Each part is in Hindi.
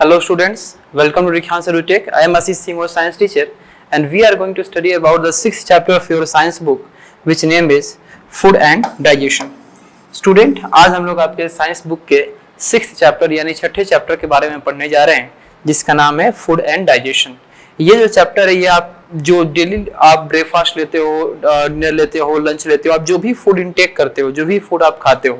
Hello students, welcome to Rikhan Sarutech. I am Ashish Singh, your science teacher, and we are going to study about the 6th chapter of your science book, which name is Food and Digestion. Student, आज हम लोग आपके साइंस बुक के 6th चैप्टर यानी छठे चैप्टर के बारे में पढ़ने जा रहे हैं, जिसका नाम है फूड एंड डाइजेशन. ये जो चैप्टर है ये आप जो डेली आप ब्रेकफास्ट लेते हो, डिनर लेते हो, लंच लेते हो, आप जो भी फूड इनटेक करते हो, जो भी फूड आप खाते हो,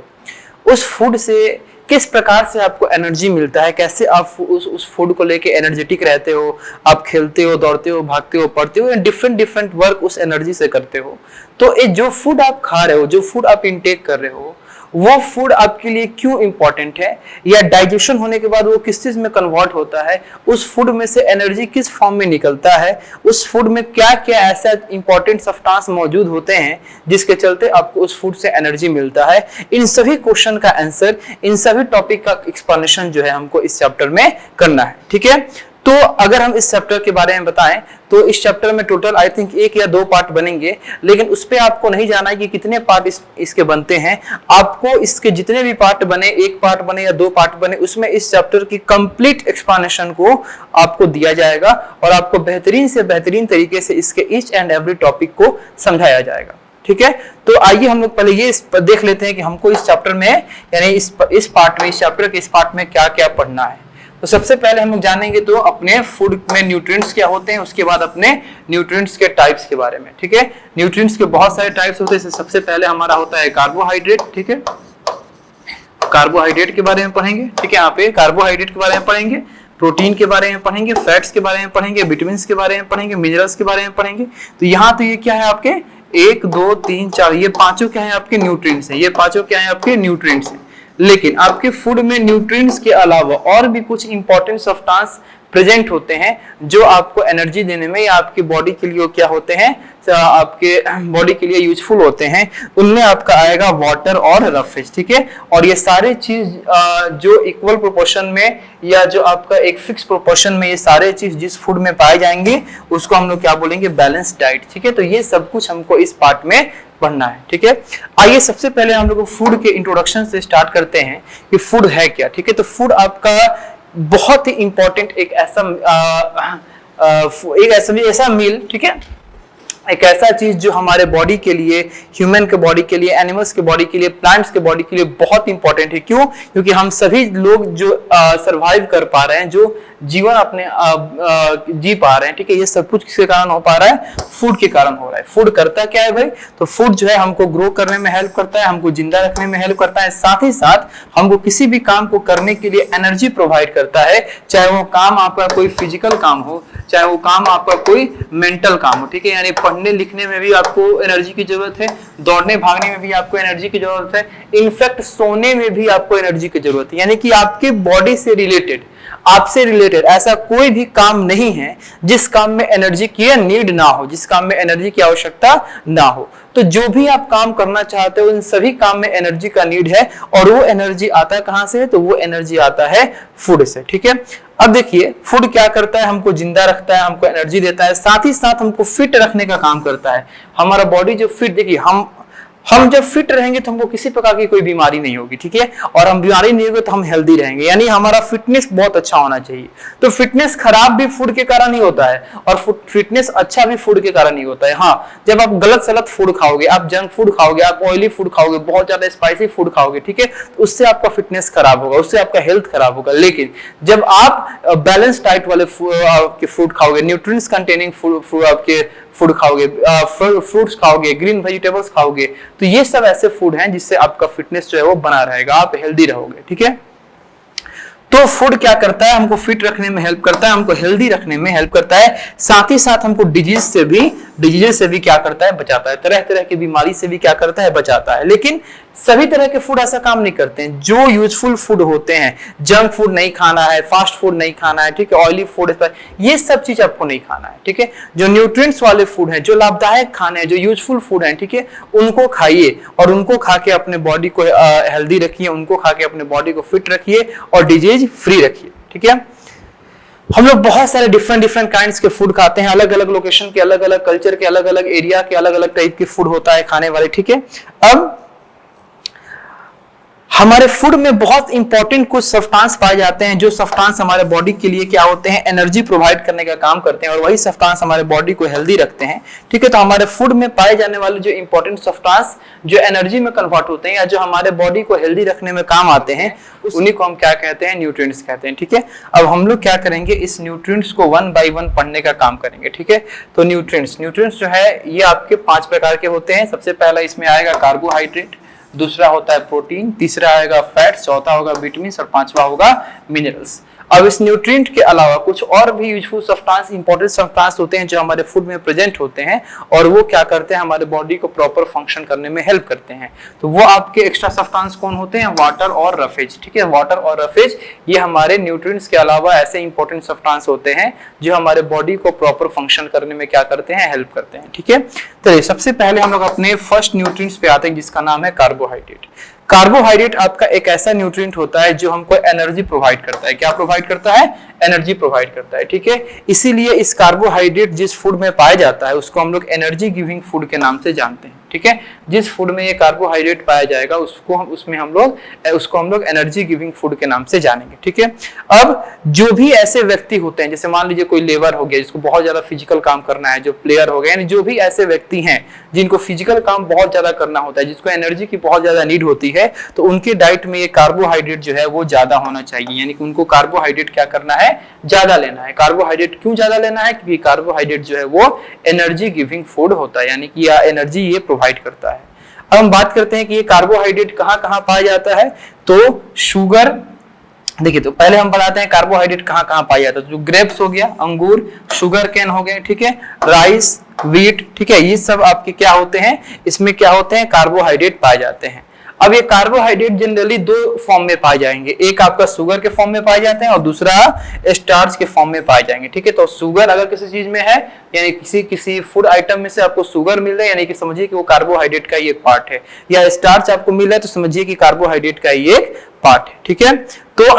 उस फूड से किस प्रकार से आपको एनर्जी मिलता है, कैसे आप उस फूड को लेके एनर्जेटिक रहते हो, आप खेलते हो, दौड़ते हो, भागते हो, पढ़ते हो, डिफरेंट वर्क उस एनर्जी से करते हो. तो ये जो फूड आप खा रहे हो, जो फूड आप इनटेक कर रहे हो, वो फूड आपके लिए क्यों इंपॉर्टेंट है, या डाइजेशन होने के बाद वो किस चीज में कन्वर्ट होता है, उस फूड में से एनर्जी किस फॉर्म में निकलता है, उस फूड में क्या क्या ऐसा इंपॉर्टेंट सब्सटेंस मौजूद होते हैं जिसके चलते आपको उस फूड से एनर्जी मिलता है. इन सभी क्वेश्चन का आंसर, इन सभी टॉपिक का एक्सप्लेनेशन जो है हमको इस चैप्टर में करना है. ठीक है, तो अगर हम इस चैप्टर के बारे में बताएं तो इस चैप्टर में टोटल आई थिंक 1 या 2 पार्ट बनेंगे, लेकिन उस पे आपको नहीं जाना है कि कितने पार्ट इसके बनते हैं. आपको इसके जितने भी पार्ट बने, 1 पार्ट बने या 2 पार्ट बने, उसमें इस चैप्टर की कंप्लीट एक्सप्लेनेशन को आपको दिया जाएगा और आपको बेहतरीन से बेहतरीन तरीके से इसके ईच एंड एवरी टॉपिक को समझाया जाएगा. ठीक है, तो आइए हम लोग पहले ये देख लेते हैं कि हमको इस चैप्टर में यानी इस पार्ट में, इस चैप्टर के इस पार्ट में क्या क्या पढ़ना है. तो सबसे पहले हम लोग जानेंगे तो अपने फूड में न्यूट्रिएंट्स क्या होते हैं, उसके बाद अपने न्यूट्रिएंट्स के टाइप्स के बारे में. ठीक है, न्यूट्रिएंट्स के बहुत सारे टाइप्स होते हैं. सबसे पहले हमारा होता है कार्बोहाइड्रेट. ठीक है, कार्बोहाइड्रेट के बारे में पढ़ेंगे. ठीक है, यहाँ पे कार्बोहाइड्रेट के बारे में पढ़ेंगे, प्रोटीन के बारे में पढ़ेंगे, फैट्स के बारे में पढ़ेंगे, विटामिन के बारे में पढ़ेंगे, मिनरल्स के बारे में पढ़ेंगे. तो यहाँ तो ये क्या है आपके 1 2 3 4 ये पांचों क्या है आपके न्यूट्रिएंट्स हैं. ये पांचों क्या है आपके न्यूट्रिएंट्स हैं. लेकिन आपके फूड में न्यूट्रिएंट्स के अलावा और भी कुछ इंपॉर्टेंट सब्सटेंस प्रेजेंट होते हैं जो आपको एनर्जी देने में या आपकी बॉडी के लिए क्या होते हैं, आपके बॉडी के लिए यूजफुल होते हैं. उनमें आपका आएगा वाटर और रफेज. ठीक है, और ये सारे चीज जो इक्वल प्रोपोर्शन में या जो आपका एक फिक्स प्रोपोर्शन में ये सारे चीज जिस फूड में पाए जाएंगे उसको हम लोग क्या बोलेंगे, बैलेंस डाइट. ठीक है, तो ये सब कुछ हमको इस पार्ट में पढ़ना है. ठीक है, आइए सबसे पहले हम लोग फूड के इंट्रोडक्शन से स्टार्ट करते हैं कि फूड है क्या. ठीक है, तो फूड आपका बहुत ही इंपॉर्टेंट एक ऐसा मील, ठीक है, एक ऐसा चीज जो हमारे बॉडी के लिए, ह्यूमन के बॉडी के लिए, एनिमल्स के बॉडी के लिए, प्लांट्स के बॉडी के लिए बहुत इंपॉर्टेंट है. क्यों? क्योंकि हम सभी लोग जो सरवाइव कर पा रहे हैं, जो जीवन अपने जी पा रहे हैं, ठीक है, ये सब कुछ किसके कारण हो पा रहा है, फूड के कारण हो रहा है. फूड करता क्या है भाई, तो फूड जो है हमको ग्रो करने में हेल्प करता है, हमको जिंदा रखने में हेल्प करता है, साथ ही साथ हमको किसी भी काम को करने के लिए एनर्जी प्रोवाइड करता है. चाहे वो काम आपका कोई फिजिकल काम हो, चाहे वो काम आपका कोई मेंटल काम हो. ठीक है, यानी पढ़ने लिखने में भी आपको एनर्जी की जरूरत है, दौड़ने भागने में भी आपको एनर्जी की जरूरत है, इनफैक्ट सोने में भी आपको एनर्जी की जरूरत है. यानी कि आपके बॉडी से रिलेटेड, आपसे रिलेटेड ऐसा कोई भी काम नहीं है जिस काम में एनर्जी की नीड ना हो, जिस काम में एनर्जी की आवश्यकता ना हो. तो जो भी आप काम करना चाहते हो, इन सभी काम में एनर्जी का नीड है. और वो एनर्जी आता है कहां से, तो वो एनर्जी आता है फूड से. ठीक है, अब देखिए फूड क्या करता है, हमको जिंदा रखता है, हमको एनर्जी देता है, साथ ही साथ हमको फिट रखने का काम करता है. हमारा बॉडी जो फिट, देखिए हम जब फिट रहेंगे तो हमको किसी प्रकार की कोई बीमारी नहीं होगी. ठीक है, और हम बीमारी नहीं होगी तो हम हेल्दी रहेंगे. यानी हमारा फिटनेस बहुत अच्छा होना चाहिए. तो फिटनेस खराब भी फूड के कारण ही होता है और फिटनेस अच्छा भी फूड के कारण ही होता है. हाँ, जब आप गलत सलत फूड खाओगे, आप जंक फूड खाओगे, आप ऑयली फूड खाओगे, बहुत ज्यादा स्पाइसी फूड खाओगे, ठीक है, तो उससे आपका फिटनेस खराब होगा, उससे आपका हेल्थ खराब होगा. लेकिन जब आप बैलेंस डाइट वाले फूड खाओगे, न्यूट्रिएंट्स कंटेनिंग फूड आपके फूड खाओगे, फ्रूट्स खाओगे, ग्रीन वेजिटेबल्स खाओगे, तो ये सब ऐसे फूड हैं जिससे आपका फिटनेस जो है वो बना रहेगा, आप हेल्दी रहोगे. ठीक है, तो फूड क्या करता है, हमको फिट रखने में हेल्प करता है, हमको हेल्दी रखने में हेल्प करता है, साथ ही साथ हमको डिजीज से भी क्या करता है, बचाता है. तरह तरह की बीमारी से भी क्या करता है, बचाता है. लेकिन सभी तरह के फूड ऐसा काम नहीं करते हैं. जो यूजफुल फूड होते हैं, जंक फूड नहीं खाना है, फास्ट फूड नहीं खाना है, ठीक है, ऑयली फूड, ये सब चीज आपको नहीं खाना है. ठीक है, जो न्यूट्रिएंट्स वाले फूड हैं, जो लाभदायक खाने हैं, जो यूजफुल फूड हैं, ठीक है, उनको खाइए और उनको खा के अपने बॉडी को हेल्दी रखिए, उनको खा के अपने बॉडी को फिट रखिए और डिजीज फ्री रखिए. ठीक है, हम लोग बहुत सारे डिफरेंट काइंड्स के फूड खाते हैं, अलग अलग लोकेशन के, अलग अलग कल्चर के, अलग अलग एरिया के, अलग अलग टाइप के फूड होता है खाने वाले. ठीक है, अब हमारे फूड में बहुत इंपॉर्टेंट कुछ सब्सटेंस पाए जाते हैं जो सब्सटेंस हमारे बॉडी के लिए क्या होते हैं, एनर्जी प्रोवाइड करने का काम करते हैं और वही सब्सटेंस हमारे बॉडी को हेल्दी रखते हैं। ठीक है, तो हमारे फूड में पाए जाने वाले जो इंपॉर्टेंट सब्सटेंस जो एनर्जी में कन्वर्ट होते हैं या जो हमारे बॉडी को हेल्दी रखने में काम आते हैं, उन्हीं को हम क्या कहते हैं, न्यूट्रिएंट्स कहते हैं। ठीक है, अब हम लोग क्या करेंगे, इस न्यूट्रिएंट्स को वन बाय वन पढ़ने का काम करेंगे। ठीक है, तो न्यूट्रिएंट्स जो है ये आपके 5 प्रकार के होते हैं। सबसे पहला इसमें आएगा कार्बोहाइड्रेट, दूसरा होता है प्रोटीन, तीसरा आएगा फैट, चौथा होगा विटामिन और पांचवा होगा मिनरल्स। अब इस न्यूट्रिएंट के अलावा कुछ और भी यूजफुल सब्सटेंस, इंपॉर्टेंट सब्सटेंस होते हैं जो हमारे फूड में प्रेजेंट होते हैं और वो क्या करते हैं, हमारे बॉडी को प्रॉपर फंक्शन करने में हेल्प करते हैं। तो वो आपके एक्स्ट्रा सब्सटेंस कौन होते हैं, वाटर और रफेज। ठीक है, वाटर और रफेज ये हमारे न्यूट्रिएंट्स के अलावा ऐसे इंपॉर्टेंट सब्सटेंस होते हैं जो हमारे बॉडी को प्रॉपर फंक्शन करने में क्या करते हैं, हेल्प करते हैं। ठीक है, तो सबसे पहले हम लोग अपने फर्स्ट न्यूट्रिएंट्स पे आते हैं जिसका नाम है कार्बोहाइड्रेट। कार्बोहाइड्रेट आपका एक ऐसा न्यूट्रिएंट होता है जो हमको एनर्जी प्रोवाइड करता है। क्या प्रोवाइड करता है, एनर्जी प्रोवाइड करता है। ठीक है, इसीलिए इस कार्बोहाइड्रेट जिस फूड में पाया जाता है उसको हम लोग एनर्जी गिविंग फूड के नाम से जानते हैं। ठीक है, जिस फूड में ये कार्बोहाइड्रेट पाया जाएगा उसको हम लोग एनर्जी गिविंग फूड के नाम से जानेंगे। ठीक है, अब जो भी ऐसे व्यक्ति होते हैं, जैसे मान लीजिए कोई लेबर हो गया जिसको बहुत ज्यादा फिजिकल काम करना है, जो प्लेयर हो गए, यानी जो भी ऐसे व्यक्ति हैं जिनको फिजिकल काम बहुत ज्यादा करना होता है, जिसको एनर्जी की बहुत ज्यादा नीड होती है, तो उनके डाइट में ये कार्बोहाइड्रेट जो है वो ज्यादा होना चाहिए। यानी कि उनको कार्बोहाइड्रेट क्या करना है, ज्यादा लेना है। कार्बोहाइड्रेट क्यों ज्यादा लेना है, क्योंकि कार्बोहाइड्रेट जो है वो एनर्जी गिविंग फूड होता है, यानी कि यह एनर्जी ये प्रोवाइड करता है। अब हम बात करते हैं कि ये कार्बोहाइड्रेट कहाँ कहाँ पाया जाता है। तो शुगर, देखिए, तो पहले हम बताते हैं कार्बोहाइड्रेट कहाँ कहाँ पाया जाता है। जो ग्रेप्स हो गया, अंगूर, शुगर केन हो गए, ठीक है, राइस, व्हीट, ठीक है, ये सब आपके क्या होते हैं, इसमें क्या होते हैं, कार्बोहाइड्रेट पाए जाते हैं। अब ये कार्बोहाइड्रेट जनरली 2 फॉर्म में पाए जाएंगे, एक आपका शुगर के फॉर्म में पाए जाते हैं और दूसरा स्टार्च के फॉर्म में पाए जाएंगे। ठीक है, तो शुगर अगर किसी चीज में है, यानी किसी फूड आइटम में से आपको शुगर मिल रहा है, यानी कि समझिए कि वो कार्बोहाइड्रेट का ही एक पार्ट है, या स्टार्च आपको मिल रहा है तो समझिए कि कार्बोहाइड्रेट का ही एक पार्ट है। ठीक है, तो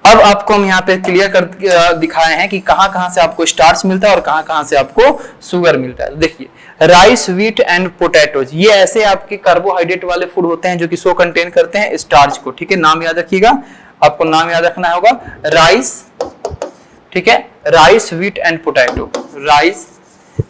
अब आपको हम यहाँ पे क्लियर कर दिखाए हैं कि कहाँ कहाँ से आपको स्टार्च मिलता है और कहाँ कहाँ से आपको शुगर मिलता है। तो देखिए, राइस, व्हीट एंड पोटैटोज, ये ऐसे आपके कार्बोहाइड्रेट वाले फूड होते हैं जो कि सो कंटेन करते हैं स्टार्च को। ठीक है, नाम याद रखिएगा, आपको नाम याद रखना होगा, राइस, ठीक है, rice, wheat and potato, rice,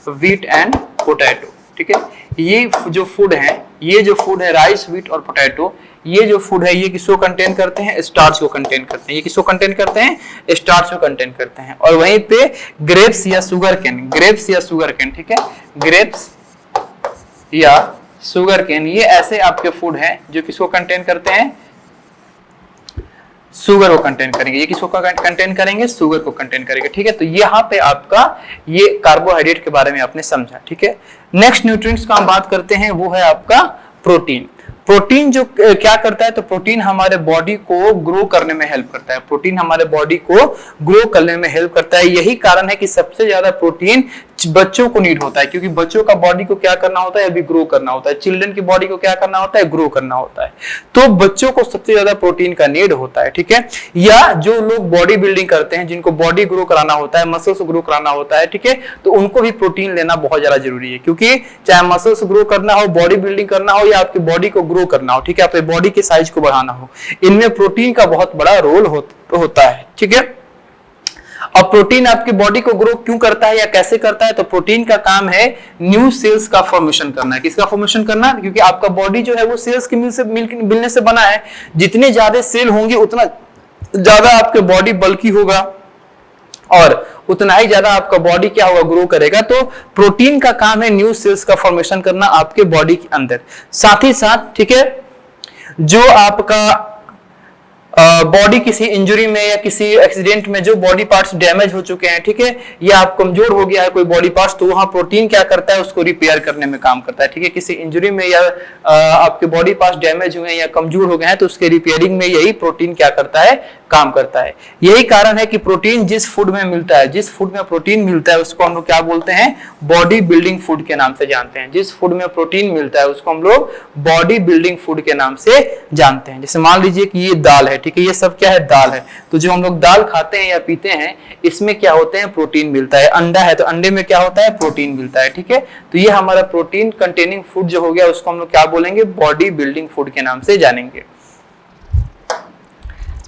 wheat and potato. ठीक है, ये जो फूड है राइस, व्हीट और पोटैटो, ये जो फूड है ये किसको कंटेन करते हैं, स्टार्च को कंटेन करते हैं। ये किसको कंटेन करते हैं, स्टार्च को कंटेन करते हैं। और वहीं पे ग्रेप्स या शुगर केन, ठीक है, ग्रेप्स या शुगर केन, ये ऐसे आपके फूड हैं जो किसको कंटेन करते हैं, शुगर को कंटेन करेंगे। ये किसको कंटेन करेंगे, शुगर को कंटेन करेंगे। ठीक है, तो यहाँ पे आपका ये कार्बोहाइड्रेट के बारे में आपने समझा। ठीक है, नेक्स्ट न्यूट्रिएंट्स का हम बात करते हैं, वो है आपका प्रोटीन। प्रोटीन जो क्या करता है, तो प्रोटीन हमारे बॉडी को ग्रो करने में हेल्प करता है। प्रोटीन हमारे बॉडी को ग्रो करने में हेल्प करता है। यही कारण है कि सबसे ज्यादा प्रोटीन बच्चों को नीड होता है, क्योंकि बच्चों का बॉडी को क्या करना होता है, अभी ग्रो करना होता है। चिल्ड्रन की बॉडी को क्या करना होता है, ग्रो करना होता है। तो बच्चों को सबसे ज्यादा प्रोटीन का नीड होता है। ठीक है, या जो लोग बॉडी बिल्डिंग करते हैं, जिनको बॉडी ग्रो कराना होता है, मसल्स ग्रो कराना होता है, ठीक है, तो उनको भी प्रोटीन लेना बहुत ज्यादा जरूरी है। क्योंकि चाहे मसल्स ग्रो करना हो, बॉडी बिल्डिंग करना हो, या आपकी बॉडी को ग्रो करना हो, ठीक है, आपकी बॉडी के साइज को बढ़ाना हो, इनमें प्रोटीन का बहुत बड़ा रोल होता है। ठीक है, अब प्रोटीन आपकी बॉडी को ग्रो क्यों करता है या कैसे करता है, तो प्रोटीन का काम है न्यू सेल्स का फॉर्मेशन करना है। किसका फॉर्मेशन करना है, क्योंकि आपका बॉडी जो है वो सेल्स के मिलने से बना है। जितने ज्यादा सेल होंगे उतना ज्यादा आपके बॉडी बल्की होगा और उतना ही ज्यादा आपका बॉडी क्या होगा, ग्रो करेगा। तो प्रोटीन का काम है न्यू सेल्स का फॉर्मेशन करना आपके बॉडी के अंदर। साथ ही साथ, ठीक है, जो आपका बॉडी किसी इंजरी में या किसी एक्सीडेंट में जो बॉडी पार्ट्स डैमेज हो चुके हैं, ठीक है, या आप कमजोर हो गया है कोई बॉडी पार्ट्स, तो वहां प्रोटीन क्या करता है, उसको रिपेयर करने में काम करता है। ठीक है, किसी इंजरी में या आपके बॉडी पार्ट्स डैमेज हुए हैं या कमजोर हो गए हैं, तो उसके रिपेयरिंग में यही प्रोटीन क्या करता है, काम करता है। यही कारण है कि प्रोटीन जिस फूड में मिलता है, जिस फूड में प्रोटीन मिलता है उसको हम लोग क्या बोलते हैं, बॉडी बिल्डिंग फूड के नाम से जानते हैं। जिस फूड में प्रोटीन मिलता है उसको हम लोग बॉडी बिल्डिंग फूड के नाम से जानते हैं। जैसे मान लीजिए कि ये दाल है, ठीक है, ये सब क्या है, दाल है। तो जो हम लोग दाल खाते हैं या पीते हैं, इसमें क्या होते हैं, प्रोटीन मिलता है। अंडा है तो अंडे में क्या होता है, प्रोटीन मिलता है। ठीक है, तो ये हमारा प्रोटीन कंटेनिंग फूड जो हो गया उसको हम लोग क्या बोलेंगे, बॉडी बिल्डिंग फूड के नाम से जानेंगे।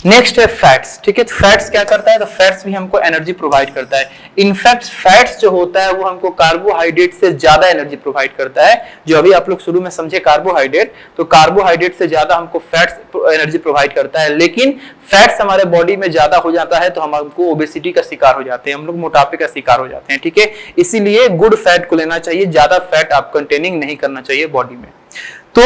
नेक्स्ट है फैट्स, ठीक है। फैट्स क्या करता है, तो फैट्स भी हमको एनर्जी प्रोवाइड करता है। इनफैक्ट फैट्स जो होता है वो हमको कार्बोहाइड्रेट से ज्यादा एनर्जी प्रोवाइड करता है। जो अभी आप लोग शुरू में समझे कार्बोहाइड्रेट, तो कार्बोहाइड्रेट से ज्यादा हमको फैट्स एनर्जी प्रोवाइड करता है। लेकिन फैट्स हमारे बॉडी में ज्यादा हो जाता है तो हमको ओबेसिटी का शिकार हो जाते हैं, हम लोग मोटापे का शिकार हो जाते हैं, ठीक है। इसीलिए गुड फैट को लेना चाहिए, ज्यादा फैट आप कंटेनिंग नहीं करना चाहिए बॉडी में। तो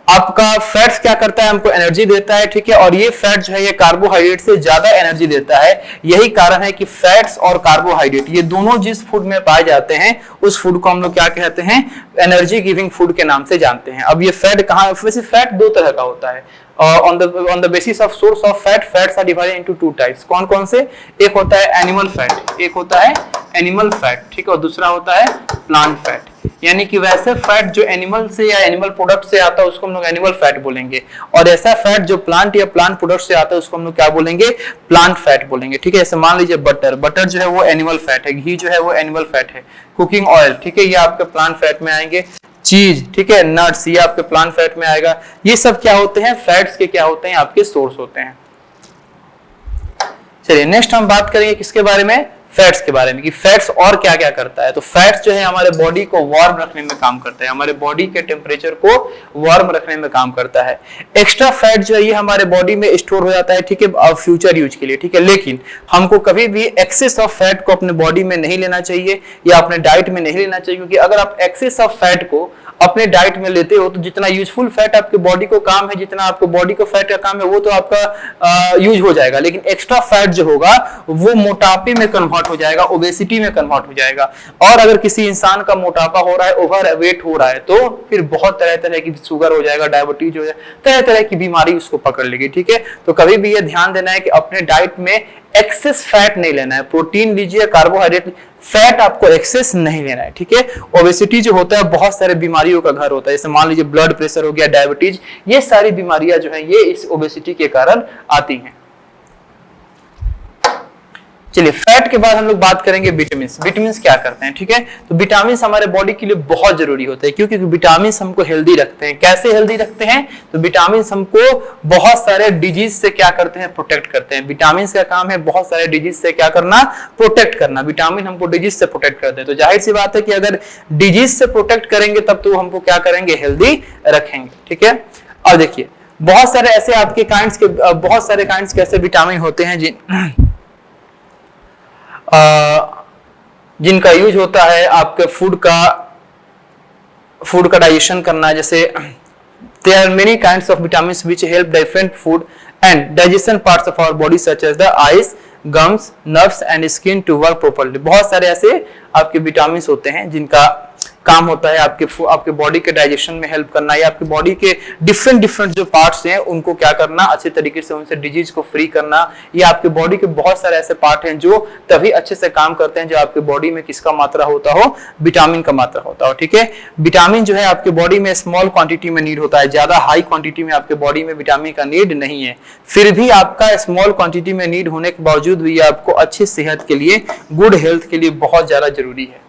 आपका फैट्स क्या करता है, हमको एनर्जी देता है, ठीक है। और ये फैट जो है ये कार्बोहाइड्रेट से ज्यादा एनर्जी देता है। यही कारण है कि फैट्स और कार्बोहाइड्रेट ये दोनों जिस फूड में पाए जाते हैं उस फूड को हम लोग क्या कहते हैं, एनर्जी गिविंग फूड के नाम से जानते हैं। अब ये फैट कहाँ, वैसे फैट दो तरह का होता है। on the basis of source of fat, fats are divided into two types। कौन कौन से, एक होता है एनिमल फैट, एक होता है एनिमल फैट, ठीक है, और दूसरा होता है प्लांट फैट। यानी कि वैसे फैट जो एनिमल से या एनिमल प्रोडक्ट से आता है उसको हम लोग एनिमल फैट बोलेंगे, और ऐसा फैट जो प्लांट या प्लांट प्रोडक्ट से आता है उसको हम लोग क्या बोलेंगे, प्लांट फैट बोलेंगे, ठीक है। जैसे मान लीजिए बटर, बटर जो है वो एनिमल फैट है, घी जो है वो एनिमल फैट है, कुकिंग ऑयल, ठीक है, ये आपके प्लांट फैट में आएंगे, चीज, ठीक है, नट्स, ये आपके प्लांट फैट में आएगा। ये सब क्या होते हैं, फैट्स के क्या होते हैं, आपके सोर्स होते हैं। चलिए नेक्स्ट हम बात करेंगे किसके बारे में, फैट्स के बारे में, कि फैट्स और क्या क्या करता है। तो फैट्स जो है हमारे बॉडी को वार्म रखने में काम करता है, हमारे बॉडी के टेम्परेचर को वार्म रखने में काम करता है। एक्स्ट्रा फैट जो है ये हमारे बॉडी में स्टोर हो जाता है, ठीक है, फ्यूचर यूज के लिए, ठीक है। लेकिन हमको कभी भी एक्सेस ऑफ फैट को अपने बॉडी में नहीं लेना चाहिए या अपने डाइट में नहीं लेना चाहिए, क्योंकि अगर आप एक्सेस ऑफ फैट को अपने डाइट में लेते हो तो जितना यूजफुल फैट आपके बॉडी को काम है, जितना आपको बॉडी को फैट का काम है वो तो आपका यूज हो जाएगा, लेकिन एक्स्ट्रा फैट जो होगा वो मोटापे में कन्वर्ट हो जाएगा, ओबेसिटी में कन्वर्ट हो जाएगा। और अगर किसी इंसान का मोटापा हो रहा है, ओवर वेट हो रहा है, तो फिर बहुत तरह तरह की शुगर हो जाएगा, डायबिटीज हो जाएगा, तरह तरह की बीमारी उसको पकड़ लेगी, ठीक है। तो कभी भी ये ध्यान देना है कि अपने डाइट में एक्सेस फैट नहीं लेना है, प्रोटीन लीजिए, कार्बोहाइड्रेट, फैट आपको एक्सेस नहीं लेना है, ठीक है। ओबेसिटी जो होता है बहुत सारे बीमारियों का घर होता है, जैसे मान लीजिए ब्लड प्रेशर हो गया, डायबिटीज, ये सारी बीमारियां जो है ये इस ओबेसिटी के कारण आती हैं। चलिए फैट के बाद हम लोग बात करेंगे विटामिन। विटामिन क्या करते हैं, ठीक है। तो विटामिन हमारे बॉडी के लिए बहुत जरूरी होते हैं, क्योंकि विटामिन हमको हेल्दी रखते हैं। कैसे हेल्दी रखते हैं, तो विटामिन हमको बहुत सारे डिजीज से क्या करते हैं, प्रोटेक्ट करते हैं। विटामिन का काम है बहुत सारे डिजीज से क्या करना, प्रोटेक्ट करना। विटामिन हमको डिजीज से प्रोटेक्ट करते हैं, तो जाहिर सी बात है कि अगर डिजीज से प्रोटेक्ट करेंगे तब तो हमको क्या करेंगे, हेल्दी रखेंगे, ठीक है। और देखिए बहुत सारे ऐसे आपके काइंड्स के, बहुत सारे काइंड्स के ऐसे विटामिन होते हैं जिनका यूज होता है आपके फूड का डाइजेशन करना। जैसे there are many kinds of vitamins which help different food and digestion parts of our body such as the eyes, gums, nerves and skin to work properly। बहुत सारे ऐसे आपके विटामिन होते हैं जिनका काम होता है आपके बॉडी के डाइजेशन में हेल्प करना, या आपके बॉडी के डिफरेंट जो पार्ट्स हैं उनको क्या करना, अच्छे तरीके से उनसे डिजीज को फ्री करना। या आपके बॉडी के बहुत सारे ऐसे पार्ट हैं जो तभी अच्छे से काम करते हैं जो आपके बॉडी में किसका मात्रा होता हो, विटामिन का मात्रा होता हो, ठीक है। विटामिन जो है आपके बॉडी में स्मॉल क्वांटिटी में नीड होता है, ज्यादा हाई क्वांटिटी में आपके बॉडी में विटामिन का नीड नहीं है। फिर भी आपका स्मॉल क्वांटिटी में नीड होने के बावजूद भी आपको अच्छी सेहत के लिए, गुड हेल्थ के लिए बहुत ज्यादा जरूरी है।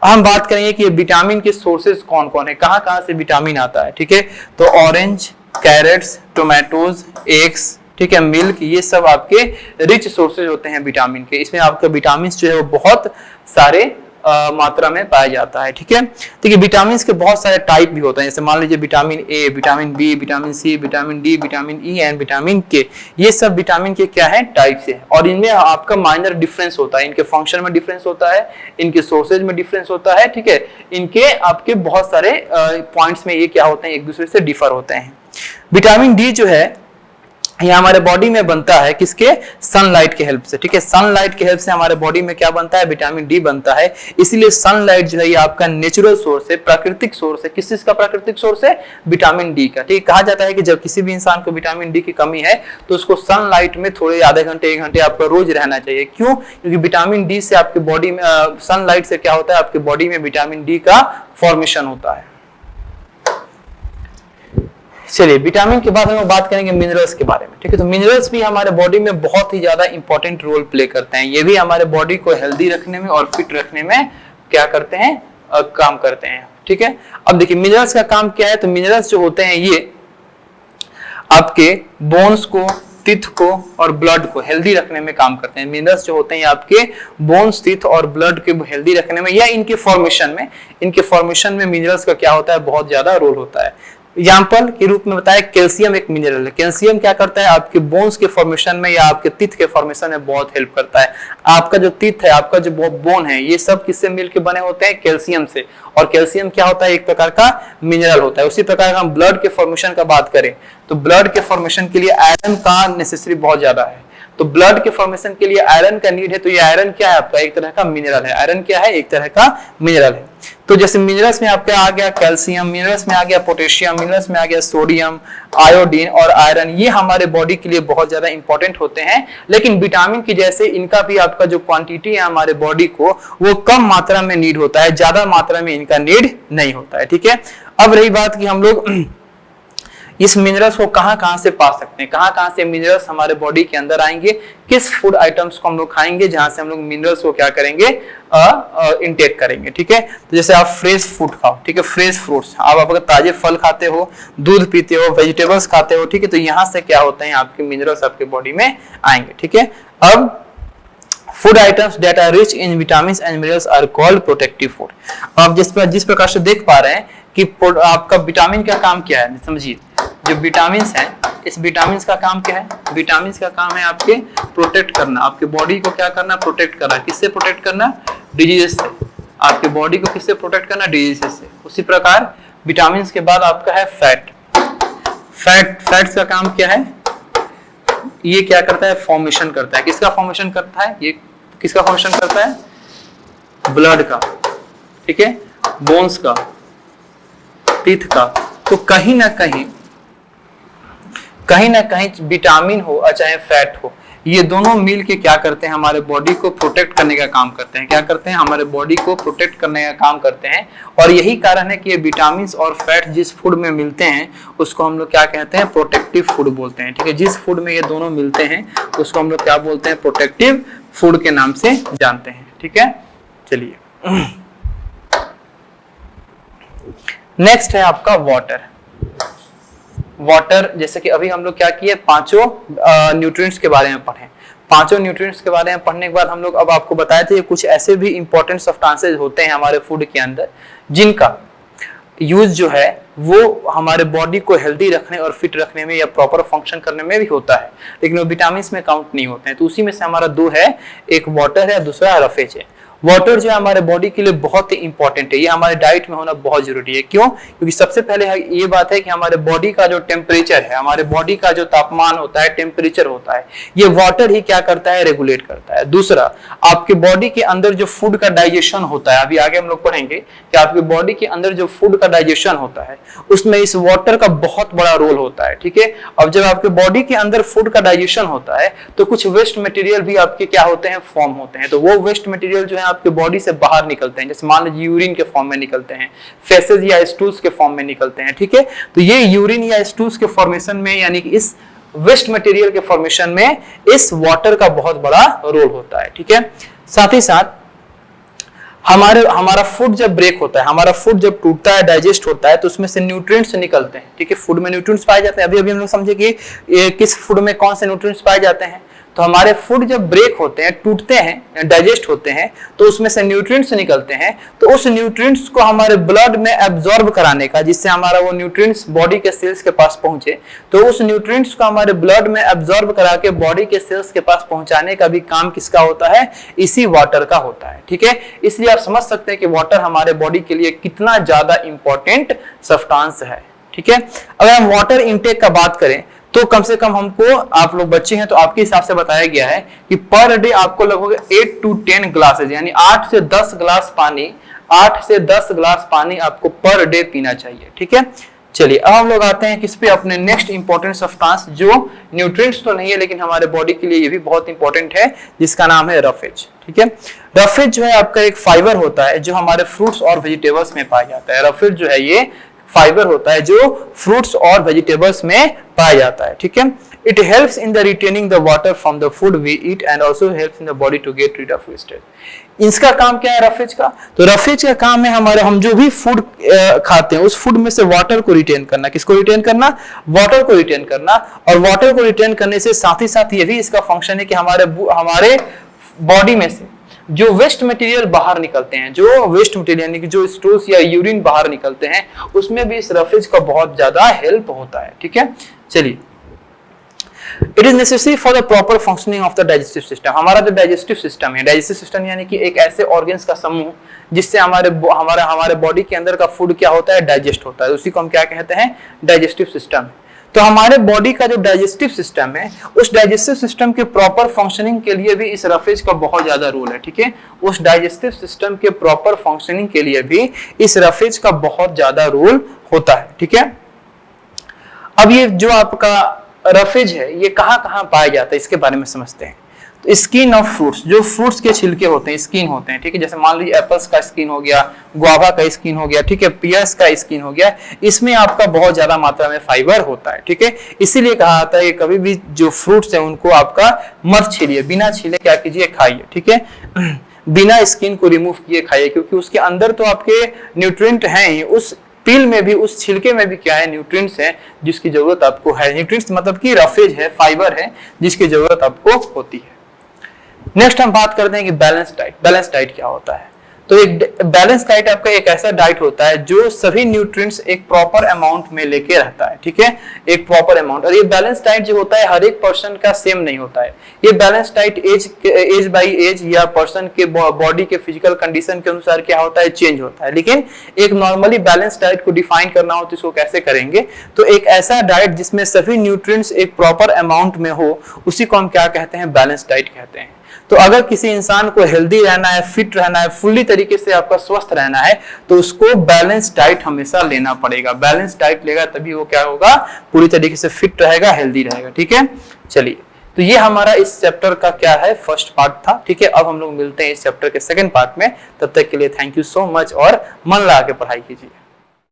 हम बात करेंगे कि ये विटामिन के सोर्सेज कौन कौन है, कहां कहां से विटामिन आता है, ठीक है। तो ऑरेंज, कैरेट्स, टोमेटोज, एग्स, ठीक है, मिल्क, ये सब आपके रिच सोर्सेज होते हैं विटामिन के। इसमें आपका विटामिन जो है वो बहुत सारे मात्रा में पाया जाता है, ठीक है। देखिए विटामिन के बहुत सारे टाइप भी होते हैं, जैसे मान लीजिए vitamin A, vitamin B, vitamin C, vitamin D, vitamin E and vitamin K. ये सब विटामिन के क्या है, टाइप से, और इनमें आपका माइनर डिफरेंस होता है, इनके फंक्शन में डिफरेंस होता है, इनके सोर्सेज में डिफरेंस होता है, ठीक है। इनके आपके बहुत सारे पॉइंट्स में ये क्या होते हैं, एक दूसरे से डिफर होते हैं। विटामिन डी जो है ये हमारे बॉडी में बनता है किसके, सनलाइट के हेल्प से, ठीक है। सनलाइट के हेल्प से हमारे बॉडी में क्या बनता है, विटामिन डी बनता है। इसीलिए सनलाइट जो है ये आपका नेचुरल सोर्स है, प्राकृतिक सोर्स है। किस चीज का प्राकृतिक सोर्स है, विटामिन डी का, ठीक। कहा जाता है कि जब किसी भी इंसान को विटामिन डी की कमी है तो उसको सनलाइट में थोड़े आधे घंटे 1 घंटे आपका रोज रहना चाहिए। क्यों, क्योंकि विटामिन डी से आपके बॉडी में, सनलाइट से क्या होता है, आपके बॉडी में विटामिन डी का फॉर्मेशन होता है। चलिए विटामिन के बाद हम लोग बात करेंगे मिनरल्स के बारे में, ठीक है। तो मिनरल्स भी हमारे बॉडी में बहुत ही ज्यादा इंपॉर्टेंट रोल प्ले करते हैं। ये भी हमारे बॉडी को हेल्दी रखने में और फिट रखने में क्या करते हैं, काम करते हैं, ठीक है। अब देखिए मिनरल्स का काम क्या है, तो मिनरल्स जो होते हैं ये आपके बोन्स को टीथ को और ब्लड को हेल्दी रखने में काम करते हैं। मिनरल्स जो होते हैं आपके बोन्स, टीथ और ब्लड के हेल्दी रखने में या इनके फॉर्मेशन में मिनरल्स का क्या होता है, बहुत ज्यादा रोल होता है। एग्जाम्पल के रूप में बताया, कैल्शियम एक मिनरल है। कैल्शियम क्या करता है, आपके बोन्स के फॉर्मेशन में या आपके टीथ के फॉर्मेशन में बहुत हेल्प करता है। आपका जो टीथ है, आपका जो बोन है, ये सब किससे मिलकर बने होते हैं, कैल्शियम से। और कैल्शियम क्या होता है, एक प्रकार का मिनरल होता है। उसी प्रकार हम ब्लड के फॉर्मेशन का बात करें तो ब्लड के फॉर्मेशन के लिए आयरन का नेसेसरी बहुत ज्यादा है। तो ब्लड के फॉर्मेशन के लिए आयरन का नीड है। तो ये आयरन क्या है, आपका एक तरह का मिनरल है। आयरन क्या है, एक तरह का मिनरल है। तो जैसे मिनरल्स में आपका आ गया कैल्शियम, मिनरल्स में आ गया पोटेशियम, मिनरल्स में आ गया सोडियम, आयोडीन और आयरन, ये हमारे बॉडी के लिए बहुत ज्यादा इंपॉर्टेंट होते हैं। लेकिन विटामिन की जैसे इनका भी आपका जो क्वांटिटी है हमारे बॉडी को, वो कम मात्रा में नीड होता है, ज्यादा मात्रा में इनका नीड नहीं होता है। ठीक है, अब रही बात कि हम लोग इस मिनरल्स को कहां से पा सकते हैं, कहां से मिनरल्स हमारे बॉडी के अंदर आएंगे, किस फूड आइटम्स को हम लोग खाएंगे जहां से हम लोग मिनरल्स को क्या करेंगे, इनटेक करेंगे। ठीक है, तो जैसे आप फ्रेश फूड खाओ, ठीक है, फ्रेश फ्रूट्स, आप अगर ताजे फल खाते हो, दूध पीते हो, वेजिटेबल्स खाते हो, ठीक है, तो यहाँ से क्या होते हैं, आपके मिनरल्स आपके बॉडी में आएंगे। ठीक है, अब food items that are rich in vitamins and minerals are called protective food. अब जिस प्रकार से देख पा रहे हैं कि आपका विटामिन का काम क्या है, समझिए। जो विटामिन्स हैं, इस विटामिन्स का काम क्या है, विटामिन्स का काम है आपके प्रोटेक्ट करना, आपके बॉडी को क्या करना, प्रोटेक्ट करना। किससे प्रोटेक्ट करना, डिजीजेस से। आपके बॉडी को किससे प्रोटेक्ट करना, डिजीजेस से। उसी प्रकार विटामिन्स के बाद आपका है फैट। फैट्स का काम क्या है, ये क्या करता है, फॉर्मेशन करता है। किसका फॉर्मेशन करता है, ये किसका फॉर्मेशन करता है, ब्लड का, ठीक है, बोन्स का, टीथ का। तो कहीं ना कहीं विटामिन हो और चाहे फैट हो, ये दोनों मिल के क्या करते हैं, हमारे बॉडी को प्रोटेक्ट करने का काम करते हैं। क्या करते हैं, हमारे बॉडी को प्रोटेक्ट करने का काम करते हैं। और यही कारण है कि ये विटामिन और फैट जिस फूड में मिलते हैं उसको हम लोग क्या कहते हैं, प्रोटेक्टिव फूड बोलते हैं। ठीक है, जिस फूड में ये दोनों मिलते हैं उसको हम लोग क्या बोलते हैं, प्रोटेक्टिव फूड के नाम से जानते हैं। ठीक है, चलिए नेक्स्ट है आपका वाटर। वाटर, जैसे कि अभी हम लोग क्या किए, पांचों न्यूट्रिएंट्स के बारे में पढ़े। पांचों न्यूट्रिएंट्स के बारे में पढ़ने के बाद हम लोग अब आपको बताए थे कुछ ऐसे भी इंपॉर्टेंट सब्सटेंसेस होते हैं हमारे फूड के अंदर जिनका यूज जो है वो हमारे बॉडी को हेल्दी रखने और फिट रखने में या प्रॉपर फंक्शन करने में भी होता है, लेकिन वो विटामिन में काउंट नहीं होते हैं। तो उसी में से हमारा दो है, एक वाटर है, दूसरा रफेज है। वाटर जो है हमारे बॉडी के लिए बहुत ही इंपॉर्टेंट है, ये हमारे डाइट में होना बहुत जरूरी है। क्यों? क्योंकि सबसे पहले ये बात है कि हमारे बॉडी का जो टेम्परेचर है, हमारे बॉडी का जो तापमान होता है, टेम्परेचर होता है, ये वाटर ही क्या करता है, रेगुलेट करता है। दूसरा, आपके बॉडी के अंदर जो फूड का डाइजेशन होता है, अभी आगे हम लोग पढ़ेंगे कि आपके बॉडी के अंदर जो फूड का डाइजेशन होता है उसमें इस वाटर का बहुत बड़ा रोल होता है। ठीक है, अब जब आपके बॉडी के अंदर फूड का डाइजेशन होता है तो कुछ वेस्ट मटेरियल भी आपके क्या होते हैं, फॉर्म होते हैं। तो वो वेस्ट मटेरियल जो है आपके बॉडी से बाहर निकलते हैं, जैसे मान लीजिए यूरिन के फॉर्म में निकलते हैं, फेसेस या स्टूल्स के फॉर्म में निकलते हैं। ठीक है, तो ये यूरिन या स्टूल्स के फॉर्मेशन में, यानी कि इस वेस्ट मटेरियल के फॉर्मेशन में इस वाटर का बहुत बड़ा रोल होता है। ठीक है, साथ ही साथ हमारा फूड जब ब्रेक होता है, हमारा फूड जब टूटता है, डाइजेस्ट होता है, तो उसमें से न्यूट्रिएंट्स निकलते हैं। ठीक है, फूड में न्यूट्रिएंट्स पाए जाते हैं। अभी हम लोग समझे कि किस फूड में कौन से न्यूट्रिएंट्स पाए जाते हैं। तो हमारे फूड जब ब्रेक होते हैं, टूटते हैं, डाइजेस्ट होते हैं, तो उसमें से न्यूट्रिएंट्स निकलते हैं। तो उस न्यूट्रिएंट्स को हमारे ब्लड में एब्जॉर्ब कराने का, जिससे हमारा वो न्यूट्रिएंट्स बॉडी के सेल्स के पास पहुंचे, तो उस न्यूट्रिएंट्स को हमारे ब्लड में एब्जॉर्ब करा के बॉडी के सेल्स के पास पहुंचाने का भी काम किसका होता है, इसी वाटर का होता है। ठीक है, इसलिए आप समझ सकते हैं कि वाटर हमारे बॉडी के लिए कितना ज्यादा इंपॉर्टेंट सब्सटेंस है। ठीक है, अगर हम वाटर इनटेक का बात करें तो कम से कम हमको, आप लोग बच्चे हैं तो आपके हिसाब से बताया गया है कि पर डे आपको लगभग 8 to 10 ग्लासेस, यानी 8 से 10 ग्लास पानी, 8 से 10 ग्लास पानी आपको पर डे पीना चाहिए। ठीक है, चलिए अब हम लोग आते हैं किस पे, अपने नेक्स्ट इंपॉर्टेंट सब्सटेंस जो न्यूट्रिएंट्स तो नहीं है लेकिन हमारे बॉडी के लिए ये भी बहुत इंपॉर्टेंट है, जिसका नाम है रफेज। ठीक है, रफेज जो है आपका एक फाइबर होता है जो हमारे फ्रूट्स और वेजिटेबल्स में पाया जाता है। रफेज जो है ये फाइबर होता है जो फ्रूट्स और वेजिटेबल्स में पाया जाता है। ठीक है, It helps in the retaining the water from the food we eat and also helps in the body to get rid of wastage. इसका काम क्या है रफेज का? तो रफेज का काम है हमारे हम जो भी फूड खाते हैं उस फूड में से वाटर को रिटेन करना। किसको रिटेन करना? वाटर को रिटेन करना। और वाटर को रिटेन करने से साथ ही साथ ये भी इसका फंक्शन है कि हमारे बॉडी में से जो वेस्ट मटेरियल बाहर निकलते हैं, जो वेस्ट मटेरियल यानी कि जो स्टूल्स या यूरिन बाहर निकलते हैं, उसमें भी इस रफेज का बहुत ज्यादा हेल्प होता है। ठीक है, चलिए। It is necessary for the proper functioning of the digestive system. हमारा जो डाइजेस्टिव सिस्टम है, डाइजेस्टिव सिस्टम यानी कि एक ऐसे ऑर्गन्स का समूह जिससे हमारे बॉडी के अंदर का फूड क्या होता है? डाइजेस्ट होता है। उसी को हम क्या कहते हैं? Digestive system. तो हमारे बॉडी का जो डाइजेस्टिव सिस्टम है, उस डाइजेस्टिव सिस्टम के प्रॉपर फंक्शनिंग के लिए भी इस रफेज का बहुत ज्यादा रोल है। ठीक है, उस डाइजेस्टिव सिस्टम के प्रॉपर फंक्शनिंग के लिए भी इस रफेज का बहुत ज्यादा रोल होता है। ठीक है, अब ये जो आपका रफेज है ये कहाँ पाया जाता है इसके बारे में समझते हैं। तो स्किन ऑफ फ्रूट्स, जो फ्रूट्स के छिलके होते हैं, स्किन होते हैं। ठीक है, जैसे मान लीजिए एप्पल्स का स्किन हो गया, गुआवा का स्किन हो गया, ठीक है, पियर्स का स्किन हो गया, इसमें आपका बहुत ज्यादा मात्रा में फाइबर होता है। ठीक है, इसीलिए कहा जाता है कि कभी भी जो फ्रूट्स है उनको आपका मत छीलिए, बिना छीले क्या कीजिए? खाइए। ठीक है, बिना स्किन को रिमूव किए खाइए, क्योंकि उसके अंदर तो आपके न्यूट्रिएंट हैं ही, उस पील में भी, उस छिलके में भी क्या है? न्यूट्रिएंट्स है जिसकी जरूरत आपको है। न्यूट्रिएंट्स मतलब कि रफेज है, फाइबर है जिसकी जरूरत आपको होती है। नेक्स्ट हम बात करते हैं कि बैलेंस डाइट। बैलेंस डाइट क्या होता है? तो एक बैलेंस डाइट आपका एक ऐसा डाइट होता है जो सभी न्यूट्रिएंट्स एक प्रॉपर अमाउंट में लेके रहता है। ठीक है, एक प्रॉपर अमाउंट। और ये बैलेंस डाइट जो होता है हर एक पर्सन का सेम नहीं होता है। ये balance diet age by age या पर्सन के बॉडी के फिजिकल कंडीशन के अनुसार क्या होता है? चेंज होता है। लेकिन एक नॉर्मली बैलेंस डाइट को डिफाइन करना हो तो इसको कैसे करेंगे? तो एक ऐसा डाइट जिसमें सभी न्यूट्रिएंट्स एक प्रॉपर अमाउंट में हो, उसी को हम क्या कहते हैं? बैलेंस डाइट कहते हैं। तो अगर किसी इंसान को हेल्दी रहना है, फिट रहना है, फुल्ली तरीके से आपका स्वस्थ रहना है, तो उसको बैलेंस डाइट हमेशा लेना पड़ेगा। बैलेंस डाइट लेगा तभी वो क्या होगा? पूरी तरीके से फिट रहेगा, हेल्दी रहेगा। ठीक है, चलिए। तो ये हमारा इस चैप्टर का क्या है? फर्स्ट पार्ट था। ठीक है, अब हम लोग मिलते हैं इस चैप्टर के सेकंड पार्ट में। तब तक के लिए थैंक यू सो मच और मन लगा के पढ़ाई कीजिए।